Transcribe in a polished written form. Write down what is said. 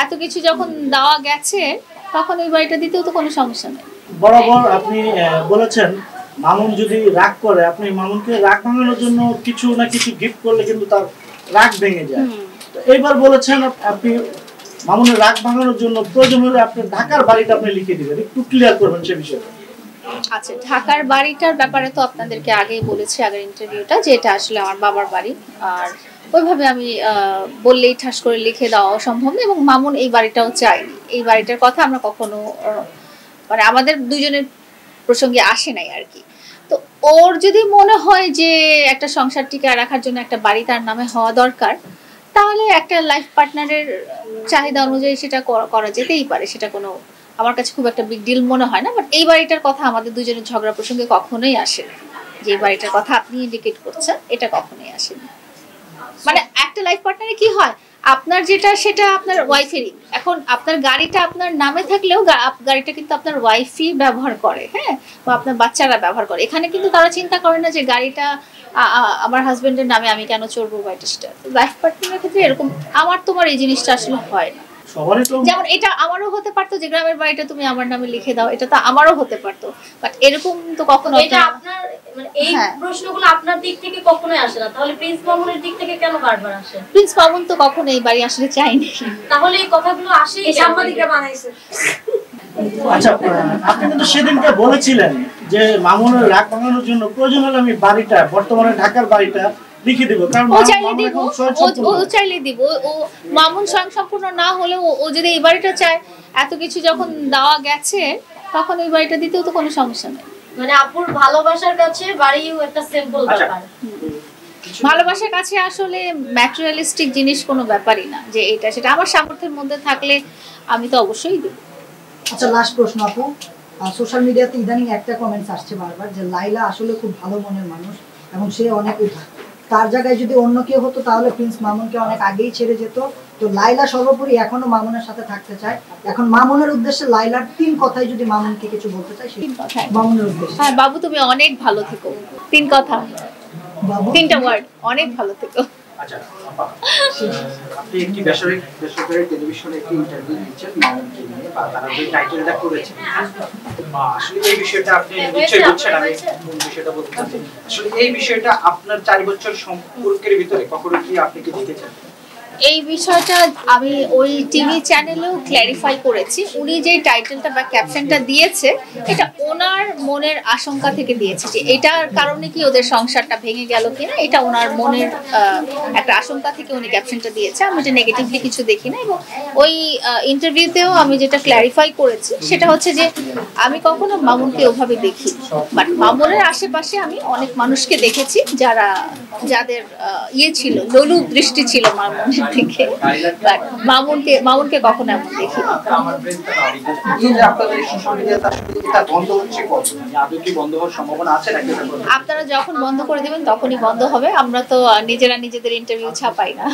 এত কিছু যখন দেওয়া গেছে তখন ওই বাড়িটা দিতেও তো কোনো সমস্যা নেই। বরাবর আপনি বলেছেন মামুন যদি রাগ করে আপনি মামুনকে রাগ ভাঙানোর জন্য কিছু না কিছু গিফট করলে কিন্তু তার রাগ ভেঙে যায়। তো এইবার বলেছেন আপনি মামুনের রাগ ভাঙানোর জন্য প্রয়োজন হলে আপনি ঢাকার বাড়িটা আপনি লিখে দিবেন, একটু ক্লিয়ার করবেন সে বিষয়টা। আচ্ছা, ঢাকার বাড়িটার ব্যাপারে তো আপনাদেরকে আগেই বলেছি আগের ইন্টারভিউটা, যে এটা আসলে আমার বাবার বাড়ি, আর ওইভাবে আমি বললেই ঠাস করে লিখে দেওয়া অসম্ভব না। এবং মামুন এই বাড়িটাও চাইনি, এই বাড়িটার কথা আমরা কখনো মানে আমাদের দুজনের প্রসঙ্গে আসে নাই আর কি। তো ওর যদি মনে হয় যে একটা সংসার টিকায় রাখার জন্য একটা বাড়ি তার নামে হওয়া দরকার, তাহলে একটা লাইফ পার্টনারের চাহিদা অনুযায়ী সেটা করা যেতেই পারে, সেটা কোনো আমার কাছে খুব একটা বিগ ডিল মনে হয় না। বাট এই বাড়িটার কথা আমাদের দুজনের ঝগড়া প্রসঙ্গে কখনোই আসে না, যে বাড়িটার কথা আপনি ইন্ডিকেট করছেন এটা কখনোই আসেনি। মানে একটা লাইফ পার্টনারে কি হয়, আপনার যেটা সেটা আপনার ওয়াইফেরই। এখন আপনার গাড়িটা আপনার নামে থাকলেও গাড়িটা কিন্তু আপনার ওয়াইফই ব্যবহার করে, হ্যাঁ, বা আপনার বাচ্চারা ব্যবহার করে। এখানে কিন্তু তারা চিন্তা করে না যে গাড়িটা আমার হাজবেন্ডের নামে, আমি কেন চড়বো বা এটা সেটা। লাইফ পার্টনারের ক্ষেত্রে এরকম আমার তোমার এই জিনিসটা আসলে হয় না। যেমন এটা আমারও হতে পারতো যে গ্রামের বাড়িটা তুমি আমার নামে লিখে দাও, এটা তো আমারও হতে পারতো, বাট এরকম তো কখনো এটা আপনার মানে এই প্রশ্নগুলো আপনার দিক থেকে কখনোই আসে না, তাহলে প্রিন্স মামুনের দিক থেকে কেন বারবার আসে? প্রিন্স মামুন তো কখনো এই বাড়ি আসলে চাইনি, তাহলে এই কথাগুলো আসে এই সাংবাদিকরা বানাইছে। আচ্ছা, আপনি কিন্তু সেদিনকে বলেছিলেন যে মামুনের রাগ ভাঙানোর জন্য প্রয়োজন হলে আমি বাড়িটা, বর্তমানে ঢাকার বাড়িটা লিখে দেব, কারণ ও চাইলে দিব। ও মামুন স্বয়ং সম্পূর্ণ না হলেও ও যদি এই বাড়িটা চায়, এত কিছু যখন দেওয়া গেছে তখন ওই বাড়িটা দিতেও তো কোনো সমস্যা নেই। মানে আপুর ভালোবাসার কাছে বাড়িও একটা সিম্বল ব্যাপার। ভালোবাসার কাছে আসলে ম্যাটেরিয়ালিস্টিক জিনিস কোনো ব্যাপারই না, যে এটা সেটা আমার সামর্থ্যের মধ্যে থাকলে আমি তো অবশ্যই দেব। আচ্ছা, লাস্ট প্রশ্ন আপু, সোশ্যাল মিডিয়াতে ইদানিং একটা কমেন্টস আসছে বারবার যে লাইলা আসলে খুব ভালো মনের মানুষ এবং সে অনেক উঠা, তার জায়গায় যদি অন্য কেউ হতো তাহলে প্রিন্স মামুনকে অনেক আগেই ছেড়ে যেত। তো লাইলা সর্বোপরি এখনো মামুনের সাথে থাকতে চায়। এখন মামুনের উদ্দেশ্যে লাইলার 3 কথাই যদি মামুনকে কিছু বলতে চাই, 3 কথা মামুনের উদ্দেশ্যে। হ্যাঁ বাবু, তুমি অনেক ভালো থেকো। 3 কথা, বাবু 3টা ওয়ার্ড, অনেক ভালো থেকো। আচ্ছা, আপনি একটি বেসরকারি টেলিভিশনে একটি ইন্টারভিউ দিচ্ছেন মামুনকে নিয়ে, বা তারা যে টাইটেলটা করেছে, আসলে এই বিষয়টা আপনি নিশ্চয়ই বুঝছেন, আমি কোন বিষয়টা বলতে চাচ্ছি। আসলে এই বিষয়টা আপনার 4 বছর সম্পর্কের ভিতরে কখনো কি আপনি কি দেখেছেন? এই বিষয়টা আমি ওই টিভি চ্যানেলেও ক্ল্যারিফাই করেছি। উনি যে টাইটেলটা বা ক্যাপশনটা দিয়েছে এটা ওনার মনের আশঙ্কা থেকে দিয়েছে, যে এটার কারণে কি ওদের সংসারটা ভেঙে গেল কিনা, এটা ওনার মনের একটা আশঙ্কা থেকে উনি ক্যাপশনটা দিয়েছে। আমি এটা নেগেটিভলি কিছু দেখি না। এবং ওই ইন্টারভিউতেও আমি যেটা ক্ল্যারিফাই করেছি সেটা হচ্ছে যে আমি কখনো মামুনকে ওভাবে দেখি, বাট মামুনের আশেপাশে আমি অনেক মানুষকে দেখেছি যাদের ছিল, লোলুপ দৃষ্টি ছিল মামুনের থেকে, বাট মামুনকে কখনো এমন দেখি। আপনারা যখন বন্ধ করে দেবেন তখনই বন্ধ হবে। আমরা তো নিজেরা নিজেদের ইন্টারভিউ ছাপাই না।